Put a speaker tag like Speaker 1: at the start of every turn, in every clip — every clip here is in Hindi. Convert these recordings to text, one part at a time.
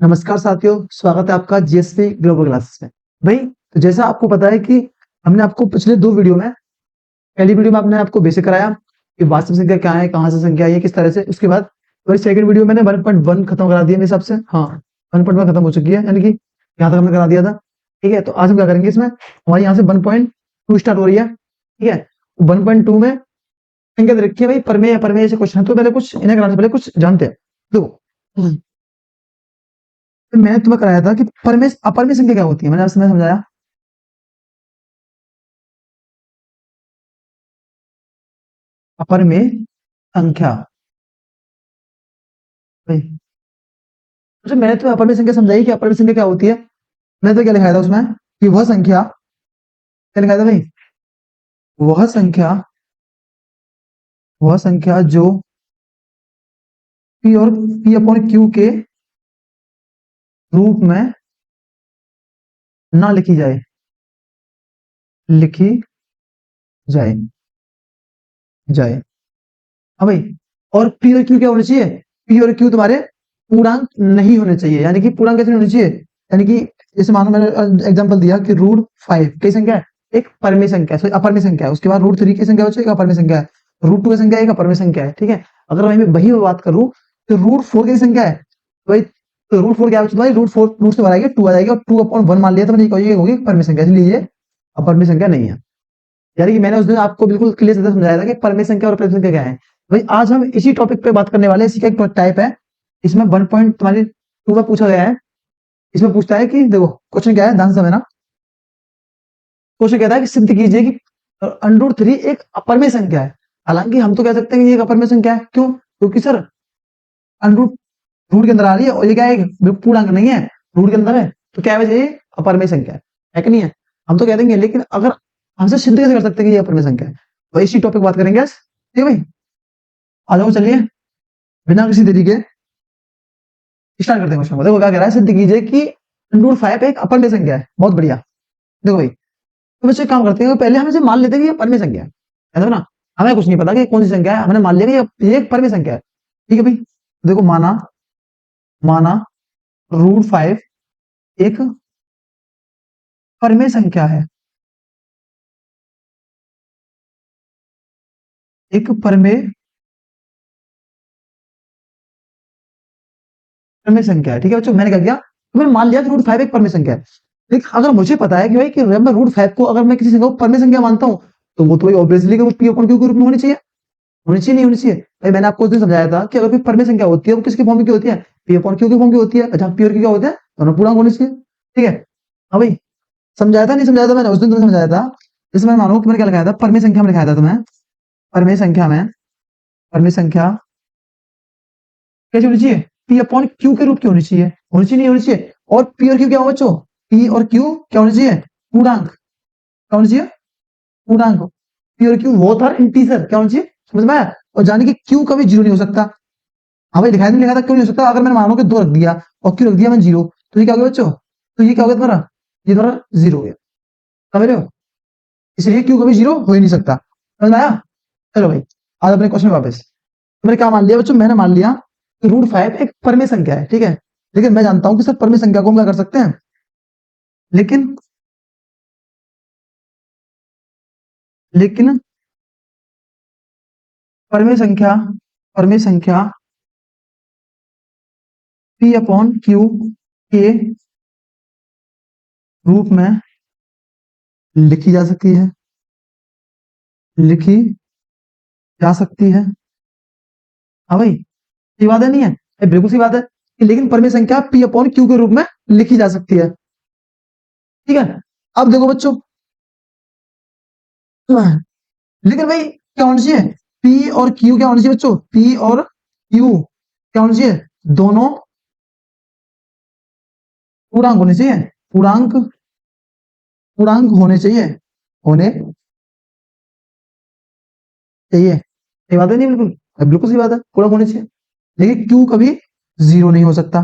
Speaker 1: नमस्कार साथियों, स्वागत है आपका जीएसपी ग्लोबल क्लासेस में। भाई, तो जैसा आपको पता है कि हमने आपको पिछले 2 वीडियो में, पहली वीडियो में आपने आपको बेसिक कराया कि वास्तविक संख्या क्या है, कहाँ से संख्या आई है, किस तरह से। उसके बाद वही सेकंड वीडियो मैंने 1.1 खत्म करा दिया मेरे हिसाब से। हाँ, 1.1 खत्म हो चुकी है, यानी कि यहाँ तक हमने करा दिया था। ठीक है, तो आज हम क्या करेंगे, इसमें हमारी यहाँ से 1.2 स्टार्ट हो रही है। ठीक है, 1.2 में संख्या दे रखी है भाई, प्रमेय प्रमेय से क्वेश्चन है। तो पहले कुछ इन्हें कराने से पहले कुछ जानते हैं। देखो, तो मैंने तुम्हें कराया था कि परमेय अपरमेय संख्या क्या होती है। मैंने आपसे समझाया अपरमेय संख्या। भाई, अच्छा, मैंने तो अपरमेय संख्या समझाई कि अपरमेय संख्या क्या होती है। मैंने तो क्या लिखाया था उसमें कि वह संख्या, क्या लिखाया था भाई, वह संख्या, वह संख्या जो पी और पी अपॉन क्यू के रूप में ना लिखी जाए, लिखी जाए जाए। हाँ भाई, और पी और क्यू क्या होना चाहिए, पी और क्यू तुम्हारे पूर्णांक नहीं होने चाहिए। यानी कि पूर्णांक कैसे नहीं होने चाहिए, यानी कि जैसे मानो मैंने एग्जांपल दिया कि √5 कई संख्या है, एक परमेय संख्या है, अपरमेय संख्या है। उसके बाद √3 की संख्या बच्चों एक अपरमेय संख्या है, √2 की संख्या एक अपरमेय संख्या है। ठीक है, अगर मैं वही बात करूं तो √4 की संख्या है, तो भाई तो √4 क्या बच्चों, भाई √4 रूट से बनाएंगे 2 आ जाएगी, और 2/1 मान लिया तो मैंने ये होगी परमेय संख्या, इसलिए ये अपरमेय संख्या नहीं है। यानी कि मैंने उस दिन आपको बिल्कुल क्लियर से समझाया था कि परमेय संख्या और अपरमेय संख्या क्या है। भाई, आज हम इसी टॉपिक पे बात करने वाले हैं। इसी का एक टाइप है, इसमें 1 पॉइंट तुम्हारी 2 में पूछा गया है। इसमें पूछता है कि देखो क्वेश्चन क्या है, ध्यान से समझना। क्वेश्चन कहता है कि सिद्ध कीजिए कि √3 एक अपरमेय संख्या है। हालांकि हम तो कह सकते हैं कि ये एक अपरमेय संख्या है। क्यों? क्योंकि सर अंडरूट रूट के अंदर आ रही है, और ये क्या है, पूर्णांक नहीं है, रूट के अंदर है, तो क्या है, ये अपरमेय संख्या है कि नहीं है। हम तो कह देंगे, लेकिन अगर हमसे सिद्ध कैसे कर सकते हैं कि ये अपरमेय संख्या है, तो इसी टॉपिक बात करेंगे आज। ठीक है भाई, आ जाओ, चलिए बिना किसी देरी के स्टार्ट करते हैं क्वेश्चन को। देखो क्या कह रहा है, सिद्ध कीजिए कि √5 एक अपरमेय संख्या है। बहुत बढ़िया। देखो भाई, तो वैसे काम करते हैं, पहले हम इसे मान लेते हैं कि ये परमेय संख्या है ना। हमें कुछ नहीं पता कि कौन सी संख्या है, हमने मान लिया कि ये एक परमेय संख्या है। ठीक है भाई, देखो माना, माना √5 एक परमेय संख्या है, एक परमेय परमेय संख्या है। ठीक है बच्चों, मैंने क्या किया, तो मैंने मान लिया कि √5 एक परमेय संख्या है। लेकिन अगर मुझे पता है कि भाई कि मैं √5 को अगर मैं किसी संख्या को परमेय संख्या मानता हूँ, तो वो तो भाई ऑब्वियसली कि वो पी अपॉन क्यू के रूप में होनी चाहिए। होनी चाहिए, नहीं होनी चाहिए भाई। मैंने आपको उस दिन समझाया था कि अगर कोई परमेय संख्या होती है वो किसके फॉर्म की होती है, पी अपॉन क्यू के फॉर्म की होती है। अच्छा, पी और क्यू क्या होते हैं, दोनों पूर्णांक होने चाहिए। ठीक है, हाँ भाई, समझाया था नहीं समझाया था मैंने उस दिन, तुम्हें समझाया था। जैसे मैं मानो कि मैंने क्या लिखाया था, परमेय संख्या में लिखाया था तुम्हें, परमेय संख्या में, परमेय संख्या कैसे होनी चाहिए, पी अपॉन क्यू के रूप की होनी चाहिए। होनी चाहिए, नहीं होनी चाहिए। और पी और क्यू क्या हो बच्चों, पी और क्यू क्या होनी चाहिए, पूर्णांक। क्या होनी चाहिए, पूर्णांक। पी और क्यू वो था इंटीजर, क्या होनी चाहिए, समझ में आया। और जाने कि क्यू कभी जीरो नहीं हो सकता। हाँ भाई, दिखाई नहीं लिखा था, क्यों नहीं हो सकता, अगर मैंने मानो कि 2 रख दिया और क्यू रख दिया मैंने 0, तो ये क्या हो गया बच्चों, तो ये क्या हो गया तुम्हारा, ये तुम्हारा 0 हो गया। समझ रहे हो, इसलिए क्यू कभी 0 हो ही नहीं सकता। समझ में आया। चलो भाई, आज अपने क्वेश्चन में वापस। तो मैंने क्या मान लिया बच्चों, मैंने मान लिया कि √5 एक परमेय संख्या है। ठीक है, लेकिन मैं जानता हूं कि सर परमेय संख्या को हम क्या कर सकते हैं, लेकिन लेकिन परमेय संख्या, परमेय संख्या पी अपॉन क्यू के रूप में लिखी जा सकती है, लिखी जा सकती है। हाँ भाई, ये बात है, नहीं है, ये बिल्कुल सी बात है कि लेकिन परमेय संख्या पी अपॉन क्यू के रूप में लिखी जा सकती है। ठीक है, अब देखो बच्चों, लेकिन भाई क्या होना चाहिए, पी और क्यू क्या होना चाहिए बच्चों, पी और क्यू क्या होना चाहिए, दोनों पूर्णांक होने चाहिए। पूर्णांक, पूर्णांक होने चाहिए, होने चाहिए। ये बात है नहीं, बिल्कुल बिल्कुल सही बात है, पूर्णांक होने चाहिए। लेकिन क्यू कभी 0 नहीं हो सकता।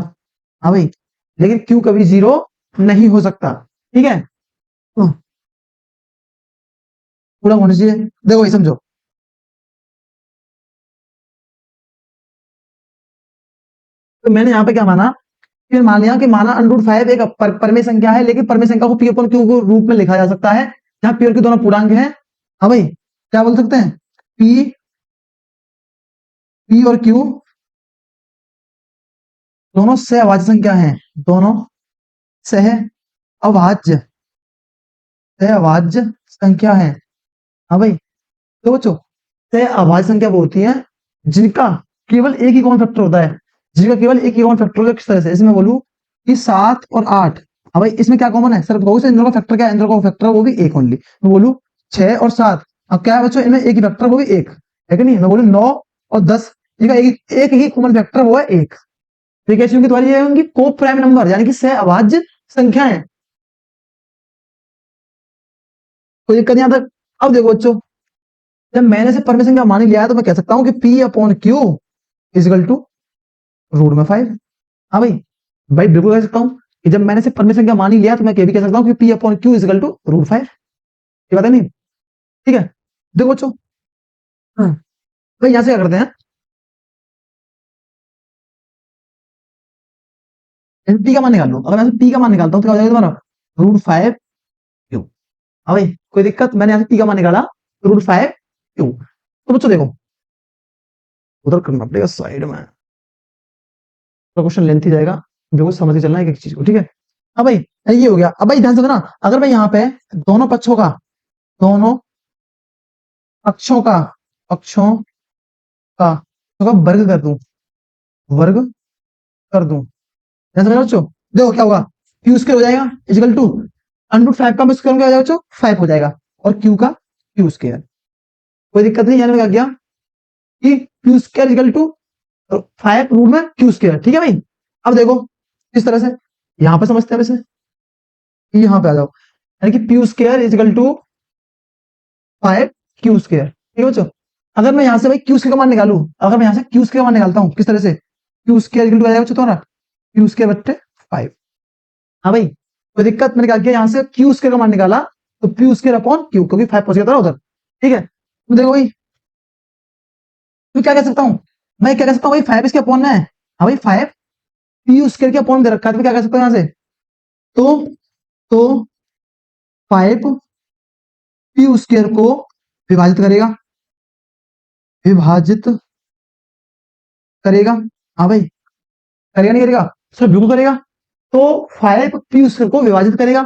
Speaker 1: हाँ भाई, लेकिन क्यू कभी 0 नहीं हो सकता। ठीक है, तो पूर्णांक होने चाहिए। देखो भाई समझो, तो मैंने यहाँ पे क्या माना फिर मान लिया कि माना √5 एक परमेय संख्या है, लेकिन परमेय संख्या को पी अपॉन क्यू के रूप में लिखा जा सकता है, जहां पी और क्यू दोनों पूर्णांक हैं। हाँ भाई, क्या बोल सकते हैं, पी और क्यू दोनों सहअभाज्य संख्या हैं, दोनों सहअभाज्य सहअभाज्य संख्या है। हाँ भाई, तो बच्चों सहअभाज्य संख्या वो होती है जिनका केवल एक ही कॉमन फैक्टर होता है, जिनका केवल एक ही कॉमन फैक्टर होता है। किस तरह से, इसमें बोलूं कि 7 और 8, हाँ भाई इसमें क्या कॉमन है सर, बहुत से इंद्र का फैक्टर क्या है, इंद्र का फैक्टर वो भी एक ओनली। मैं बोलूं 6 और 7, अब क्या है बच्चों, इनमें एक ही फैक्टर वो भी एक है कि नहीं। मैं बोलूं 9 और 10, इनका एक ही कॉमन फैक्टर वो है एक। तो कैसी होंगी तुम्हारी, ये होंगी को प्राइम नंबर, यानी कि सहअभाज्य संख्याएं। कोई दिक्कत नहीं आता। अब देखो बच्चों, जब मैंने से परमेय संख्या मान लिया है, तो मैं कह सकता हूं कि P upon Q equal to √5। हाँ भाई, भाई बिल्कुल कह सकता हूं कि जब मैंने से परमेय संख्या मान लिया, तो मैं ये भी कह सकता हूं कि P upon Q equal to √5। ये बात है नहीं, ठीक है। देखो बच्चों, हाँ, भाई यहां से क्या करते हैं, पी का मान निकाल लो। अगर मैं पी का मान निकालता हूं तो क्या हो जाएगा तुम्हारा, √5 क्यू। हाँ भाई, कोई दिक्कत, मैंने यहां से पी का मान निकाला, √5 क्यू। तो बच्चों देखो, उधर करना पड़ेगा साइड में, तो क्वेश्चन लेंथी जाएगा, जो समझ के चलना है एक चीज को, ठीक है। अब भाई ये हो गया। अब भाई ध्यान से ना, अगर मैं यहाँ पे दोनों पक्षों का पक्षों का वर्ग कर दूं, वर्ग कर दूं, ध्यान से मेरे बच्चों, देखो क्या होगा, क्यू स्क्वायर हो जाएगा इजिकल टू √5 का स्क्वायर क्या हो जाएगा बच्चों, 5 हो जाएगा, और क्यू का क्यू स्क्वायर। कोई दिक्कत नहीं, यानी क्या गया कि Q square equal to 5 root में क्यू स्क्वायर, ठीक है भाई। अब देखो किस तरह से, यहां पर समझते हैं वैसे, यहां पे आ जाओ, यानी कि P square equal to 5 Q square, ठीक है बच्चों। अगर मैं यहां से भाई क्यू स्क्वायर का मान निकालू, अगर मैं यहां से क्यू स्क्वायर का मान निकालता हूं, किस तरह से, क्यू स्क्वायर इजिकल टू आ जाएगा बच्चों तुम्हारा क्यू स्क्वायर बट्टे 5। हाँ भाई, कोई दिक्कत, मैंने क्या किया, यहां से क्यू स्क्वायर का मान निकाला, तो क्यू स्क्वायर अपॉन क्यू, क्योंकि 5 पहुंच गया था उधर, ठीक है। तो देखो भाई, तो क्या कह सकता हूं, मैं क्या कह सकता हूं भाई, 5 इसके अपॉन में है। हाँ भाई, 5 पी स्क्वायर के अपॉन दे रखा है, तो क्या कह सकता हूं यहां से, तो 5 पी स्क्वायर को विभाजित करेगा, विभाजित करेगा। हाँ भाई, करेगा नहीं करेगा, सर बिल्कुल करेगा। तो 5 पी स्क्वायर को विभाजित करेगा,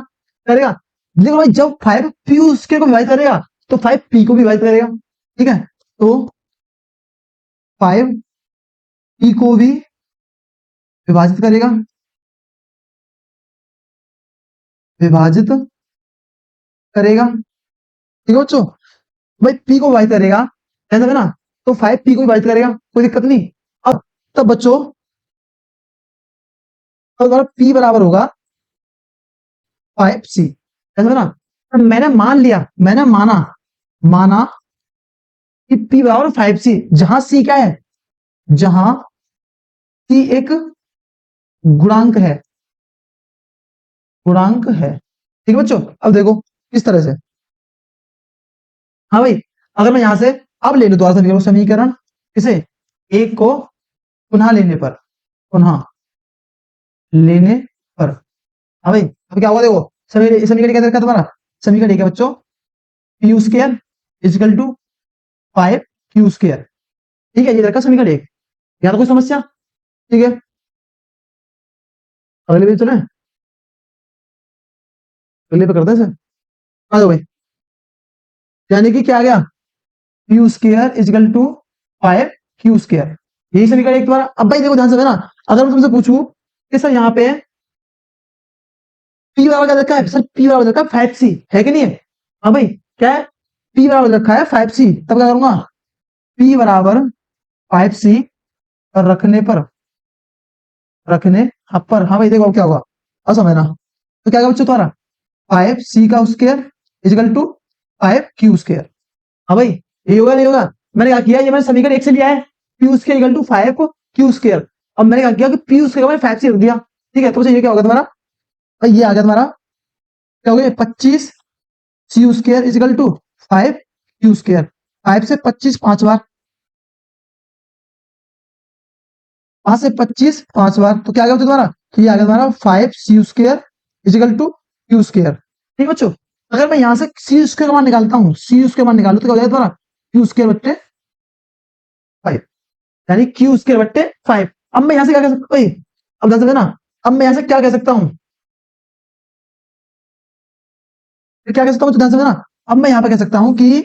Speaker 1: करेगा। देखो भाई, जब 5 पी स्क्वायर को विभाजित करेगा, तो 5 पी को विभाजित करेगा, ठीक है। तो 5 पी को भी विभाजित करेगा, विभाजित करेगा, ठीक है बच्चों। भाई पी को विभाजित करेगा, ऐसा है ना, तो 5 पी को विभाजित करेगा, कोई दिक्कत नहीं। अब तब बच्चों, तो अगर पी बराबर होगा 5c, ऐसा है ना। अब मैंने मान लिया, मैंने माना कि पी बराबर 5c, जहां सी क्या है, जहां सी एक गुणांक है, गुणांक है, ठीक है बच्चों। अब देखो इस तरह से, हाँ भाई, अगर मैं यहां से अब ले लू दोबारा समीकरण, इसे एक को पुनः लेने पर, पुनः लेने पर, हाँ भाई, अब क्या होगा देखो, समीकरण क्या दे रखा है तुम्हारा, समीकरण एक है बच्चों, P square equal to 5 Q square, ठीक है, ये रखा समीकरण एक। यहाँ तो कोई समस्या, ठीक है। अगले पे चले, अगले पे करते हैं सर, आ जाओ भाई, यानी कि क्या आ गया, Q square equal to 5 Q square, यही समीकरण एक तुम्हारा। अब भाई देखो ध्यान से ना, अगर मैं तुमसे पूछूं कि सर यहाँ पे पी बराबर क्या रखा है, सर पी बराबर रखा है 5c, है कि नहीं है। हाँ भाई, क्या है, पी बराबर रखा है 5c, तब क्या करूंगा, पी बराबर 5c और रखने पर, हाँ भाई देखो क्या होगा, अब समझना, तो क्या होगा बच्चों तुम्हारा, 5c का square equal to 5 Q square. हाँ भाई, ये होगा नहीं होगा, मैंने क्या किया, ये मैंने समीकरण एक से लिया है, P square equal to 5 Q square. अब मैंने क्या किया कि पी स्क्वायर मैंने 5 से रख दिया, ठीक है। तो ये क्या होगा तुम्हारा, ये आ गया तुम्हारा, क्या हो गया, 25 C square equal to 5 Q square. 5 से 25 5 बार, 5 से 25 5 बार, तो क्या आ गया बच्चों तुम्हारा? तो ये आ गया तुम्हारा 5c² इजिकल टू q²। ठीक है बच्चों, अगर मैं यहां से c² का मान निकालता हूं, c² मान निकालू तो क्या हो जाएगा तुम्हारा? q² बट्टे 5, यानी q² बट्टे 5। अब मैं यहां से क्या कह सकता हूँ? अब ध्यान से देना, अब मैं यहां से क्या कह सकता हूं? क्या कह सकता हूँ? तो ध्यान से देना, अब मैं यहां पे कह सकता हूं कि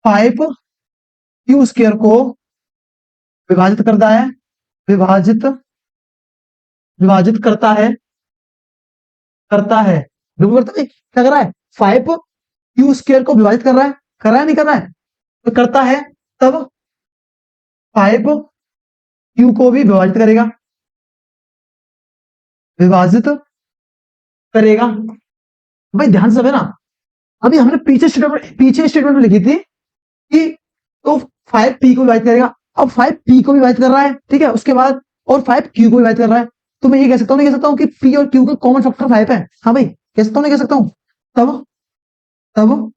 Speaker 1: 5q² को विभाजित करता है, विभाजित विभाजित करता है बिल्कुल करता है। क्या कर रहा है? 5q² को विभाजित कर रहा है नहीं कर रहा है? तो करता है, तब 5q को भी विभाजित करेगा, विभाजित करेगा। भाई ध्यान से ना, अभी हमने पीछे स्टेटमेंट में लिखी थी कि तो 5p को विभाजित करेगा, अब 5p को विभाजित कर रहा है, ठीक है, उसके बाद और 5q को विभाजित कर रहा है। तो मैं ये कह सकता हूँ, नहीं कह सकता हूँ कि p और q का कॉमन फैक्टर 5 है? हाँ भाई कह सकता हूँ, नहीं कह सकता हूँ? तब तब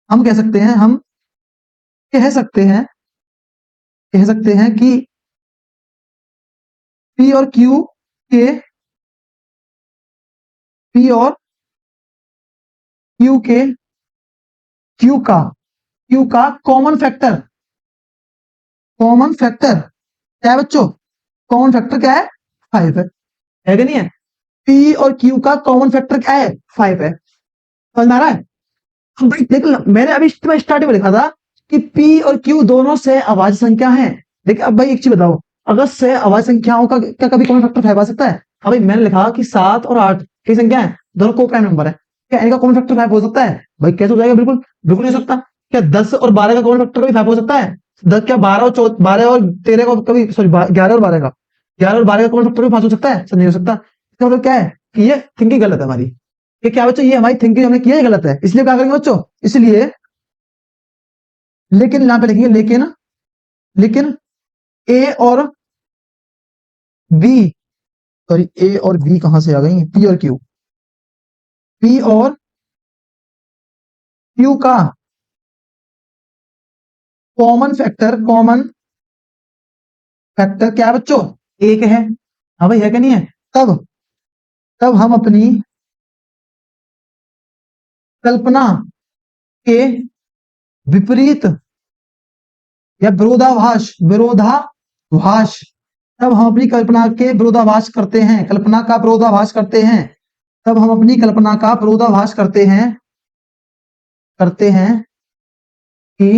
Speaker 1: हम कह सकते हैं, कह सकते हैं कि p और q के p और q के q का कॉमन फैक्टर क्या है बच्चों? कॉमन फैक्टर क्या है? 5 है कि नहीं है? p और q का कॉमन फैक्टर क्या है? 5 है। समझ में आ रहा है? अब भाई देख लो, मैंने अभी स्टार्टिंग में लिखा था कि p और q दोनों से अभाज्य संख्या है। देखिए अब भाई एक चीज बताओ, अगर से अभाज्य संख्याओं का क्या कभी कॉमन फैक्टर 5 आ सकता है? हाँ भाई मैंने लिखा कि 7 और 8 की संख्या है, दोनों को प्राइम नंबर है, क्या इनका कॉमन फैक्टर 5 हो सकता है? भाई कैसे हो जाएगा? बिल्कुल बिल्कुल नहीं हो सकता। क्या 10 और 12 का कॉमन फैक्टर कभी 5 हो सकता है? 10 क्या 12 और 13 का कभी, सॉरी 11 और 12 का, 11 और 12 का कॉमन फैक्टर भी 5 हो सकता है? सर नहीं हो सकता। इसका मतलब क्या है कि ये थिंकिंग गलत है हमारी। ये क्या बच्चों, ये हमारी थिंकिंग हमने किया है गलत है, इसलिए क्या करेंगे बच्चों? इसलिए लेकिन यहां पे लिखेंगे, लेकिन ए और बी, सॉरी ए और बी कहां से आ गई? पी और क्यू का कॉमन फैक्टर क्या है बच्चों? एक है। हाँ भाई है कि नहीं है? तब तब हम अपनी कल्पना के विपरीत या विरोधाभास, तब हम अपनी कल्पना के विरोधाभास करते हैं, कल्पना का विरोधाभास करते हैं, तब हम अपनी कल्पना का विरोधाभास करते हैं कि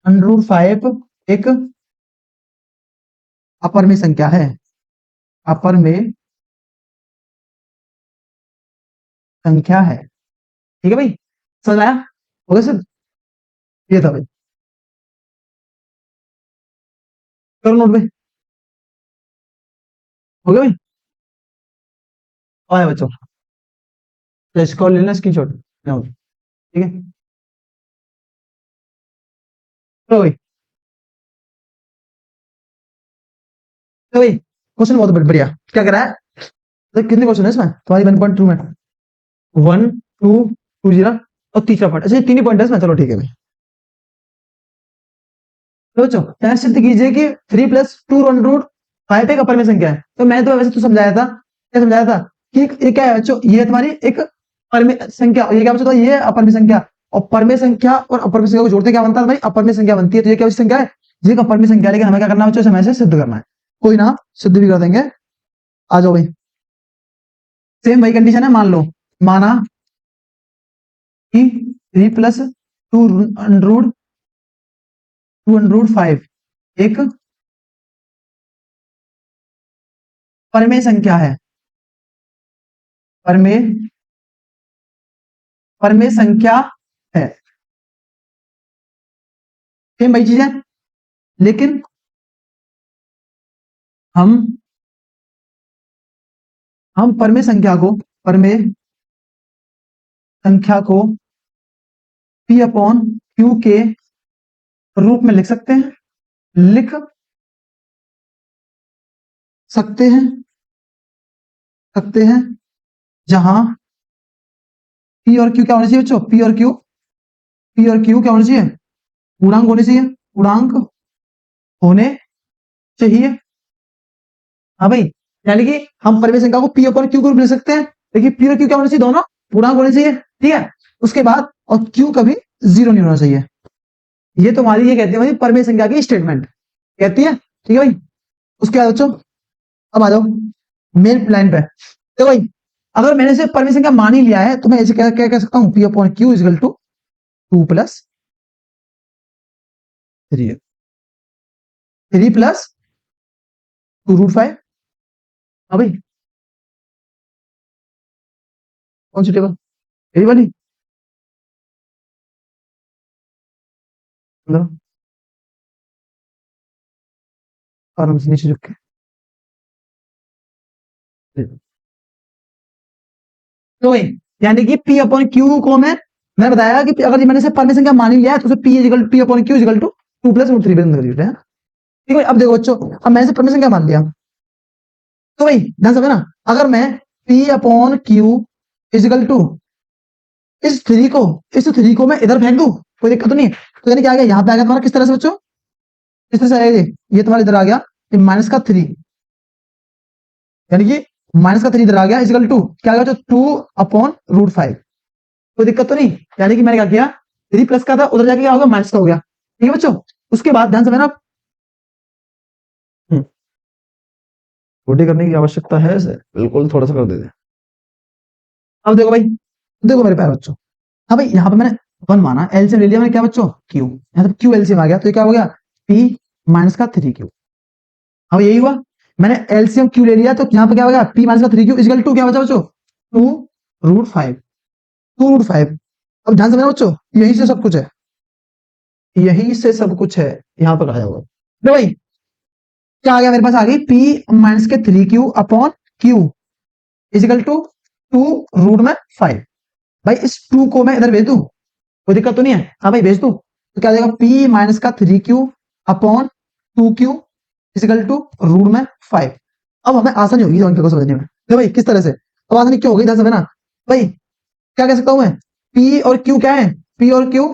Speaker 1: √5 एक अपरिमेय संख्या है, अपरिमेय संख्या है। ठीक है भाई, समझ आया? हो गया सर? ये था भाई, करो नोट भाई। हो गया भाई? आया बच्चों, तो इसको लेना स्क्रीनशॉट, ठीक है। तो भाई, तो भाई क्वेश्चन बहुत बढ़िया, क्या कर रहा है? तो कितने क्वेश्चन है इसमें तुम्हारी 1.2 में? 1 2 2 0 और तीसरा पॉइंट, अच्छा ये तीन ही पॉइंट है इसमें, चलो ठीक है भाई। तो बच्चों यहाँ सिद्ध कीजिए कि 3 + 2√5 एक अपरिमेय संख्या है। तो मैंने तो वैसे तो समझाया था, क्या समझाया था कि ये क्या है बच्चों, ये तुम्हारी एक परिमेय संख्या, ये क्या बच्चों? तो ये अपरिमेय संख्या, और परिमेय संख्या और अपरिमेय संख्या को जोड़ते क्या बनता है भाई? अपरिमेय संख्या बनती है। तो ये क्या संख्या है? ये एक अपरिमेय संख्या है, लेकिन हमें क्या करना है बच्चों? हमें इसे सिद्ध करना है। कोई ना, सिद्ध भी कर देंगे, आ जाओ भाई। सेम भाई कंडीशन है, मान लो, माना कि 3 + 2√5 एक परमेय संख्या है, परमेय परमेय संख्या है। सेम भाई चीज है, लेकिन हम परमेय संख्या को p/q के रूप में लिख सकते हैं, लिख सकते हैं सकते हैं जहां p और q क्या होना चाहिए बच्चों? p और q क्या होना चाहिए? पूर्णांक होने चाहिए, पूर्णांक होने चाहिए। हाँ भाई, यानी कि हम परिमेय संख्या को पी अपॉन क्यू के रूप में ले सकते हैं, लेकिन पी और क्यू क्या होना चाहिए, दोनों पूर्णांक होने चाहिए, ठीक है। उसके बाद और क्यू कभी जीरो नहीं होना चाहिए। ये तुम्हारी ये कहती है भाई परिमेय संख्या की स्टेटमेंट कहती है, ठीक है भाई। उसके बाद बच्चों अब आ जाओ मेन लाइन पे। तो भाई अगर मैंने से परिमेय संख्या मान ही लिया है तो मैं ऐसे क्या क्या कह सकता हूँ, P upon Q equal to 2 plus 3, 3 plus 2√5। हाँ भाई, कौन सी टेबल, यही वाली, लो, आराम से नीचे झुक के। तो भाई यानी कि पी अपॉन क्यू को मैं बताया कि अगर मैंने से परमेय संख्या मान ही लिया है तो उसे P equal P upon Q equal to 2 plus √3 बंद कर देते हैं, ठीक है। अब देखो बच्चों, अब मैंने से परमेय संख्या मान लिया, तो भाई ध्यान से ना, अगर मैं P upon Q equal to इस थ्री को मैं इधर फेंक दूं, कोई दिक्कत तो नहीं है। तो यानी क्या आ गया, यहाँ पे आ गया तुम्हारा किस तरह से बच्चों, किस तरह से आएगा ये तुम्हारा इधर आ गया माइनस का 3, यानी कि माइनस का 3 इधर आ गया इजिकल टू क्या आ गया, 2/√5। कोई दिक्कत तो नहीं, यानी कि मैंने क्या किया, 3 प्लस का था उधर जाके क्या होगा, माइनस का हो गया, ठीक है बच्चों। उसके बाद ध्यान से ना, छोटी करने की आवश्यकता है इसे, बिल्कुल थोड़ा सा कर देते हैं। अब देखो भाई, देखो मेरे प्यारे बच्चों, हाँ भाई यहाँ पे मैंने 1 माना, एलसीएम ले लिया मैंने, क्या बच्चों, क्यू, यहाँ पे क्यू एलसीएम आ गया, तो ये क्या हो गया, पी माइनस का 3 क्यू। अब यही हुआ, मैंने एलसीएम क्यू ले लिया तो यहाँ पे क्या हो गया, पी माइनस का 3 क्यू इजिकल टू क्या बचा बच्चों, 2√5, 2√5। अब ध्यान से मेरा बच्चों, यही से सब कुछ है, यही से सब कुछ है, यहाँ पर आया हुआ। तो भाई क्या आ गया मेरे पास, आ गई पी माइनस के 3 Q upon Q equal to 2√5। भाई इस 2 को मैं इधर भेज दूं, कोई दिक्कत तो नहीं है, हाँ भाई भेज दूं, तो क्या आ जाएगा, पी माइनस का 3 Q upon 2 Q equal to √5। अब हमें आसानी होगी अंक को समझने में, तो भाई किस तरह से, अब आसानी क्यों होगी, ध्यान से ना भाई, क्या कह सकता हूं मैं, पी और क्यू क्या है, पी और क्यू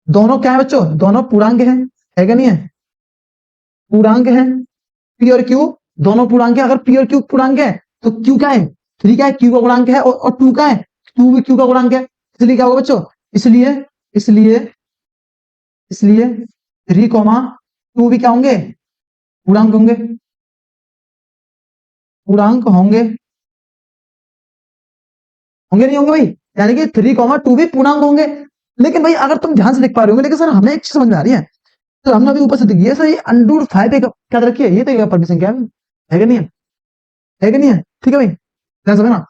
Speaker 1: दोनों क्या है बच्चों, दोनों पूर्णांक है क्या नहीं है, पूर्णांक है, पी और क्यू दोनों पूर्णांक है। अगर पी और क्यू पूर्णांक है तो क्यू क्या है, 3 क्या है, क्यू का गुणांक है, और 2 का है, 2 भी क्यू का गुणांक है, इसलिए क्या होगा बच्चों, इसलिए इसलिए इसलिए 3, 2 भी क्या होंगे, पूर्णांक होंगे, पूर्णांक होंगे, होंगे नहीं होंगे भाई, यानी कि 3, 2 भी पूर्णांक होंगे। लेकिन भाई अगर तुम ध्यान से लिख पा रहे हो, लेकिन सर हमें एक चीज समझ में आ रही है, तो हमने अभी ऊपर से दिखी है सर, ये अंडर 5 क्या रखी है, ये तो परमिशन क्या है कि नहीं है कि नहीं है, ठीक है भाई ध्यान से ना।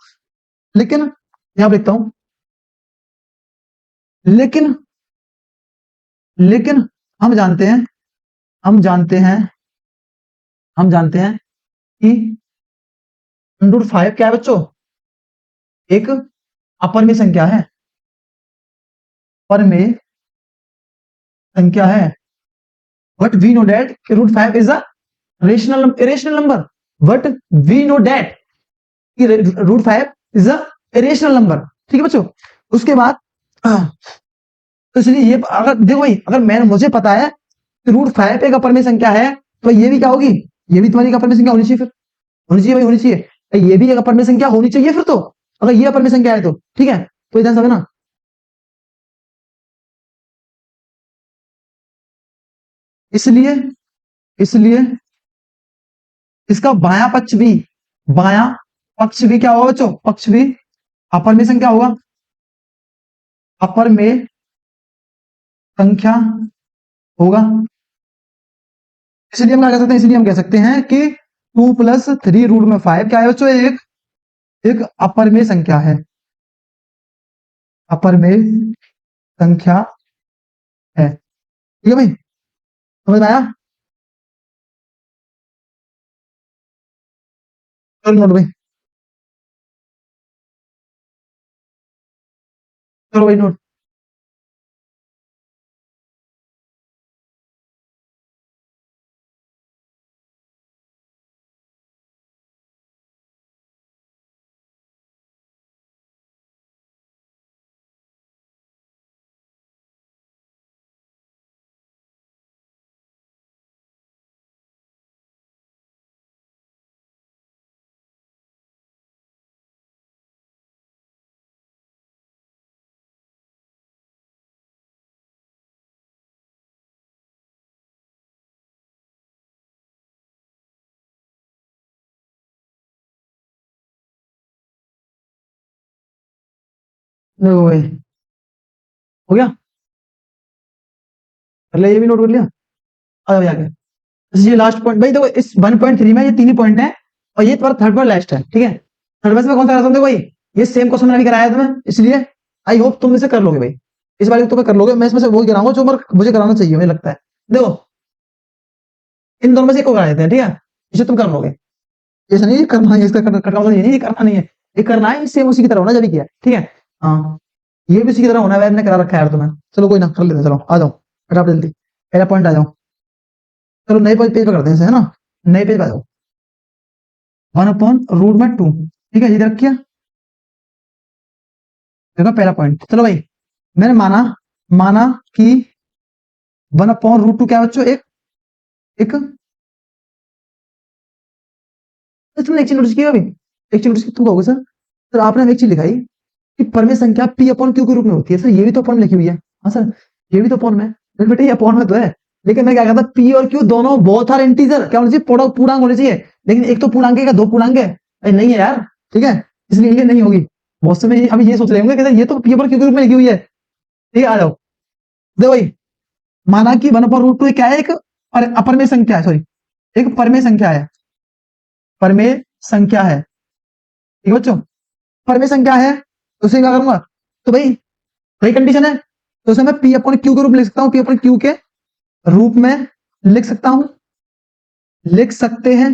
Speaker 1: लेकिन यहां पर लिखता हूं, लेकिन लेकिन हम जानते हैं, हम जानते हैं, हम जानते हैं कि √5 क्या है बच्चों, एक अपरिमेय संख्या है, परमेय संख्या है, but we know that √5 is a rational irrational number, but we know that √5 is a irrational number, ठीक है बच्चों। उसके बाद तो इसलिए ये अगर देखो भाई, अगर मैंने मुझे पता है कि √5 एक अपरिमेय संख्या है, तो ये भी क्या होगी, ये भी तुम्हारी एक अपरिमेय संख्या होनी चाहिए, फिर होनी चाहिए भाई, होनी चाहिए, ये भी एक अपरिमेय संख्या होनी चाहिए फिर तो, अगर ये अपरिमेय संख्या है तो, ठीक है। तो इधर सब है ना, इसलिए इसलिए इसका बायां पक्ष भी, बायां पक्ष भी क्या होगा बच्चों, पक्ष भी अपरिमेय संख्या होगा, अपरिमेय संख्या होगा। इसलिए हम क्या कह सकते हैं, इसलिए हम कह सकते हैं कि 2 + 3√5 क्या है बच्चों, एक एक अपरिमेय संख्या है, अपरिमेय संख्या है, ठीक है भाई, समझ में आया, चलो नोट भाई, चलो भाई नोट। देखो भाई, हो गया, कर लिया, ये भी नोट कर लिया। आ जाओ आगे। ये लास्ट पॉइंट भाई, देखो इस 1.3 में ये तीन ही पॉइंट है, और ये तुम्हारा थर्ड पॉइंट लास्ट है, ठीक है। थर्ड में कौन सा कराता हूँ भाई, ये सेम क्वेश्चन मैंने भी कराया था तुम्हें, इसलिए आई होप तुम इसे कर लोगे भाई, इस बार तुम्हें कर लोगे। मैं इसमें से वही कराऊंगा जो मुझे कराना चाहिए, मुझे लगता है। देखो इन दोनों में से एक को करा देते हैं, ठीक है, इसे तुम कर लोगे। ऐसा नहीं है करना है, इसका कटका मतलब ये नहीं, ये करना नहीं है, ये करना है, सेम उसी की तरह होना जब भी किया, ठीक है। हाँ, ये भी उसी की तरह होना है, मैंने करा रखा है यार तुम्हें। चलो कोई ना, कर लेते हैं, चलो आ जाओ, फटाफट जल्दी, पहला पॉइंट आ जाओ। चलो नए पेज पे करते हैं इसे, है ना, नए पेज पे आ जाओ। 1/√2, ठीक है, ये रखिए, देखो पहला पॉइंट। चलो भाई, मैंने माना माना कि 1/√2 क्या है बच्चों, एक एक तुमने एक चीज नोटिस की अभी, एक चीज नोटिस की, तुम कहोगे सर आपने एक चीज लिखाई कि परमेय संख्या p/q के रूप में होती है। सर ये भी तो अपॉन में लिखी हुई है। हाँ सर, ये भी तो अपॉन में है बेटे, ये अपॉन में तो है, लेकिन मैं क्या कहता, p और q दोनों बोथ आर इंटीजर, क्या होना चाहिए, पूर्णांक होने चाहिए, लेकिन एक तो पूर्णांक है, दो पूर्णांक है, नहीं है यार, ठीक है, इसलिए ये नहीं होगी। बहुत से में अभी ये सोच रहे होंगे कि ये तो p/q के रूप में लिखी हुई है, ठीक है, आ जाओ। देखो भाई, माना कि 1/√2 क्या है, एक अपरमेय संख्या है, सॉरी, एक परमेय संख्या है, परमेय संख्या है, ठीक है बच्चों, परमेय संख्या है, तो उसे क्या करूंगा, तो भाई वही कंडीशन है, तो उसे मैं p/q के रूप में लिख सकता हूँ, p/q के रूप में लिख सकता हूं, लिख सकते हैं,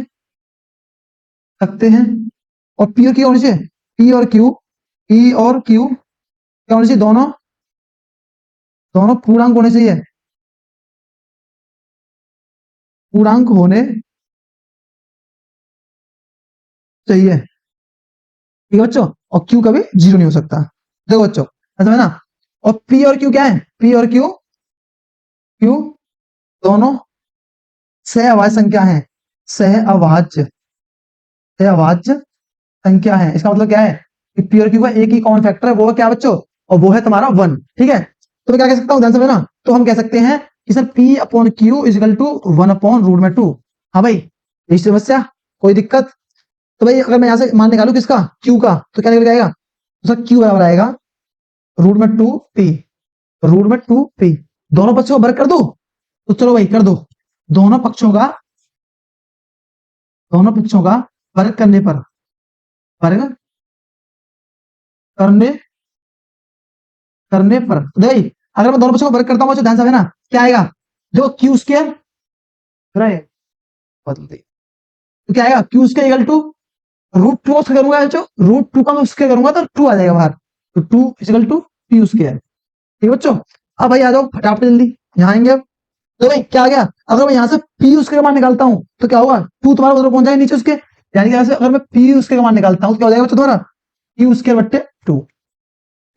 Speaker 1: और p और q होनी चाहिए, p और q क्या होनी चाहिए, दोनों दोनों पूर्णांक होने चाहिए, पूर्णांक होने चाहिए, ठीक है बच्चों, और q कभी जीरो नहीं हो सकता। देखो बच्चों, ऐसा है ना, और p और q क्या है, p और q दोनों सहअभाज्य संख्या है, सहअभाज्य सहअभाज्य संख्या है। इसका मतलब क्या है कि p और q का एक ही कॉमन फैक्टर है, वो है क्या बच्चों, और वो है तुम्हारा 1, ठीक है। तो मैं क्या कह सकता हूं, ध्यान से ना, तो हम कह सकते हैं कि सर p/q इजिकल टू 1/√2। हाँ भाई, यही समस्या, कोई दिक्कत। तो भाई अगर मैं यहां से मान निकालू किसका, q का, तो क्या निकल जाएगा, तो सर q बराबर आएगा √2p, √2p। दोनों पक्षों को वर्ग कर दो, तो चलो भाई कर दो, दोनों पक्षों का दोनों पक्षों का वर्ग करने पर, वर्ग करने करने पर, तो भाई अगर मैं दोनों पक्षों को वर्ग करता हूं तो ध्यान से ना, क्या आएगा, जो क्यू स्क्वायर बदल दे, तो क्या आएगा, क्यू स्क्वायर इक्वल टू √2 करूंगा, जो √2 का मैं स्क्वायर करूंगा तो 2 आ जाएगा बाहर, तो 2 इक्वल टू क्यू स्क्वायर, ठीक है बच्चों। अब भाई आ जाओ फटाफट जल्दी, यहाँ आएंगे अब। तो भाई क्या आ गया, अगर मैं यहाँ से पी उसके का मान निकालता हूं तो क्या होगा, 2 तुम्हारा उधर पहुंच जाएगा नीचे उसके, यानी कि ऐसे अगर मैं पी उसके का मान निकालता हूं तो क्या हो जाएगा बच्चों तुम्हारा, पी स्क्वायर बट्टे 2।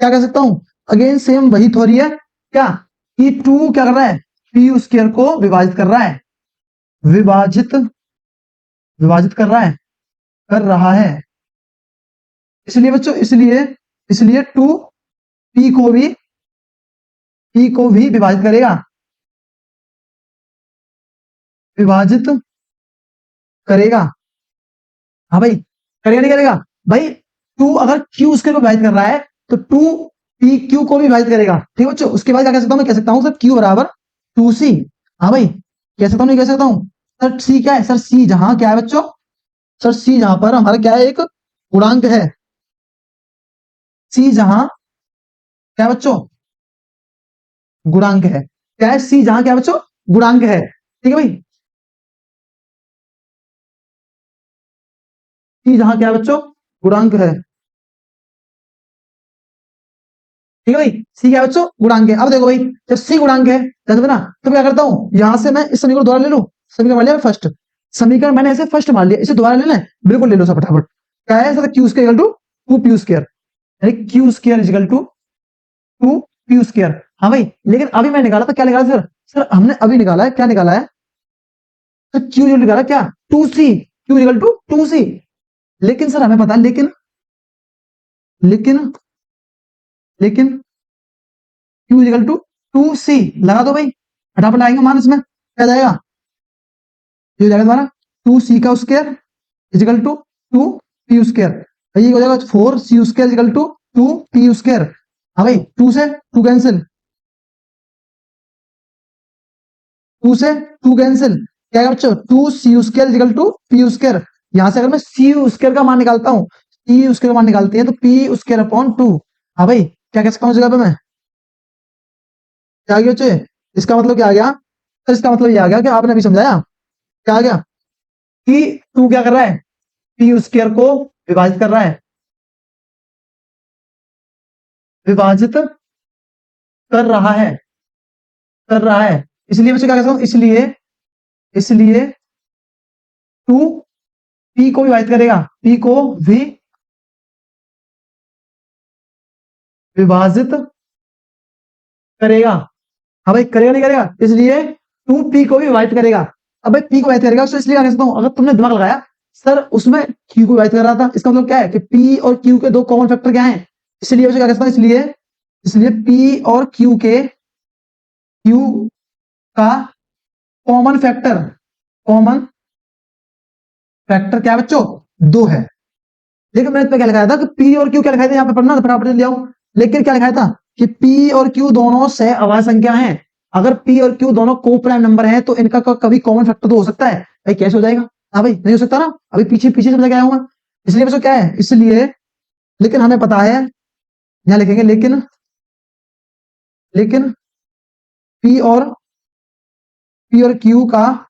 Speaker 1: क्या कह सकता हूं, अगेन सेम वही थ्योरी है, क्या कि 2 क्या कर रहा है, पी स्क्वायर को विभाजित कर रहा है, विभाजित विभाजित कर रहा है, इसलिए बच्चों, इसलिए 2 पी को भी विभाजित करेगा, विभाजित करेगा। हाँ भाई, करेगा नहीं करेगा भाई, 2 अगर क्यू उसके को विभाजित कर रहा है तो 2 पी क्यू को भी विभाजित करेगा, ठीक है बच्चों। उसके बाद क्या कह सकता हूं, मैं कह सकता हूं सर क्यू बराबर 2c। हाँ भाई, कह सकता हूं नहीं कह सकता हूं, सर सी क्या है, सर सी जहां क्या है बच्चों, सर सी जहां पर हमारा क्या है, एक गुणांक है, सी जहां क्या है बच्चों, गुणांक है, क्या है, सी जहां क्या है बच्चों, गुणांक है, ठीक है भाई, सी जहां क्या है बच्चों, गुणांक है, ठीक है भाई, सी क्या है बच्चों, गुणांक है। अब देखो भाई, जब सी गुणांक है जैसे ना, तो क्या करता हूं, यहां से मैं इस समीकरण दोबारा ले लूं, समीकरण मान लिया फर्स्ट, समीकरण मैंने ऐसे फर्स्ट मान लिया, इसे दोबारा लेना है, बिल्कुल ले लो सब फटाफट। क्या है sir, Q square equal to 2 P square, यानी Q square equal to 2 P square. हाँ भाई, लेकिन अभी मैं निकाला था, क्या निकाला सर, सर हमने अभी निकाला है, क्या निकाला है, तो क्यू निकाला क्या, 2c, Q equal to 2c। लेकिन सर हमें पता है, लेकिन लेकिन क्यू इक्वल टू 2c लगा दो भाई, फटाफट आएंगे मान, इसमें क्या जाएगा, ये जाएगा तुम्हारा 2c का square equal to 2 P square, ये हो जाएगा 4c square equal to 2 P square. हाँ भाई, टू से टू कैंसिल, टू से टू कैंसिल, क्या है बच्चों, two C square equal to P square. यहां से अगर मैं सी स्क्वायर का मान निकालता हूं, सी स्क्वायर का मान निकालते हैं तो पी स्क्वायर अपॉन टू। हाँ भाई, क्या कह सकता हूँ जगह पे मैं, क्या आ गया बच्चे, इसका मतलब क्या आ गया, तो इसका मतलब ये आ गया कि आपने अभी समझाया, क्या आ गया कि टू क्या कर रहा है, पी स्क्वायर को विभाजित कर रहा है, विभाजित कर रहा है, कर रहा है। इसलिए बच्चे क्या कहता हूं, इसलिए इसलिए टू पी को विभाजित करेगा, पी को भी विभाजित करेगा। हाँ भाई, करेगा नहीं करेगा, इसलिए टू पी को भी विभाजित करेगा। अब भाई पी को विभाजित करेगा, तो इसलिए क्या कहता हूं, अगर तुमने दिमाग लगाया सर उसमें क्यू को विभाजित कर रहा था, इसका मतलब क्या है कि पी और क्यू के दो कॉमन फैक्टर क्या है, इसलिए क्या कहता हूं, इसलिए इसलिए पी और क्यू का कॉमन फैक्टर, कॉमन फैक्टर क्या है बच्चों, दो है। लेकिन मैंने क्या लिखाया था कि पी और क्यू क्या लिखाया था, यहाँ पे पढ़ना तो फटाफट ले आओ। लेकिन क्या लिखाया था कि पी और क्यू दोनों सह अभाज्य संख्या हैं, अगर पी और क्यू दोनों को प्राइम नंबर है तो इनका कभी कॉमन फैक्टर तो हो सकता है। भाई कैसे हो जाएगा, हाँ भाई नहीं हो सकता ना, अभी पीछे पीछे समझा के आया हूं मैं। इसलिए बच्चों क्या है, इसलिए, लेकिन हमें पता है, यहां लिखेंगे लेकिन, लेकिन पी और क्यू का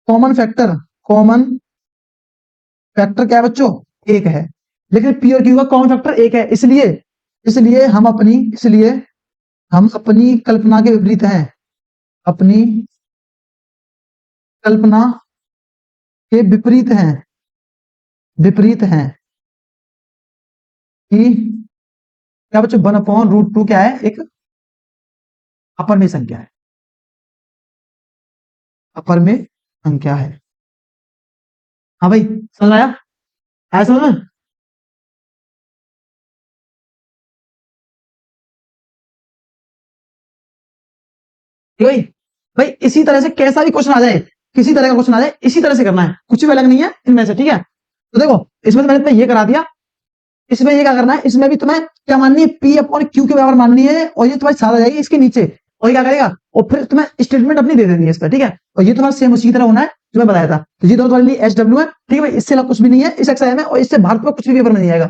Speaker 1: कॉमन फैक्टर, कॉमन फैक्टर क्या है बच्चों, एक है। लेकिन पी और क्यू का कॉमन फैक्टर एक है, इसलिए इसलिए हम अपनी कल्पना के विपरीत हैं, अपनी कल्पना के विपरीत हैं, विपरीत हैं कि क्या बच्चों, वन अपॉन रूट टू क्या है, एक अपर में संख्या है, अपर में संख्या है। हाँ भाई समझ आया, आया समझ में। ठीक है भाई, भाई इसी तरह से कैसा भी क्वेश्चन आ जाए, किसी तरह का क्वेश्चन आ जाए, इसी तरह से करना है, कुछ भी अलग नहीं है इनमें से, ठीक है। तो देखो इसमें तो मैंने तुम्हें ये करा दिया, इसमें ये क्या करना है, इसमें भी तुम्हें क्या माननी है, पी अपॉन क्यू के बराबर माननी है, और ये तुम्हारी साथ आ जाएगी इसके नीचे, और ये क्या करेगा, और फिर तुम्हें स्टेटमेंट अपनी दे देनी है इस पर, ठीक है। और ये तुम्हारा सेम उसी की तरह होना है जो मैं बताया था, तो ये दोनों तुम्हारे लिए एच डब्ल्यू है, ठीक है भाई, इससे अलग कुछ भी नहीं है इस एक्सरसाइज में, और इससे भारत में कुछ भी पेपर में नहीं आएगा।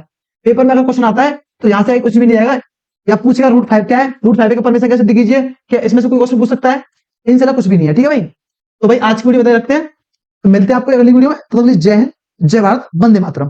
Speaker 1: पेपर में अगर क्वेश्चन आता है तो यहाँ से कुछ भी नहीं आएगा, या पूछेगा रूट फाइव क्या है, रूट फाइव के परमेशन कैसे दिख लीजिए, क्या इसमें से कोई क्वेश्चन पूछ सकता है, इनसे अलग कुछ भी नहीं है, ठीक है भाई। तो भाई आज की वीडियो बताए रखते हैं, तो मिलते हैं आपको अगली वीडियो में, तो जय हिंद, जय भारत, वंदे मातरम।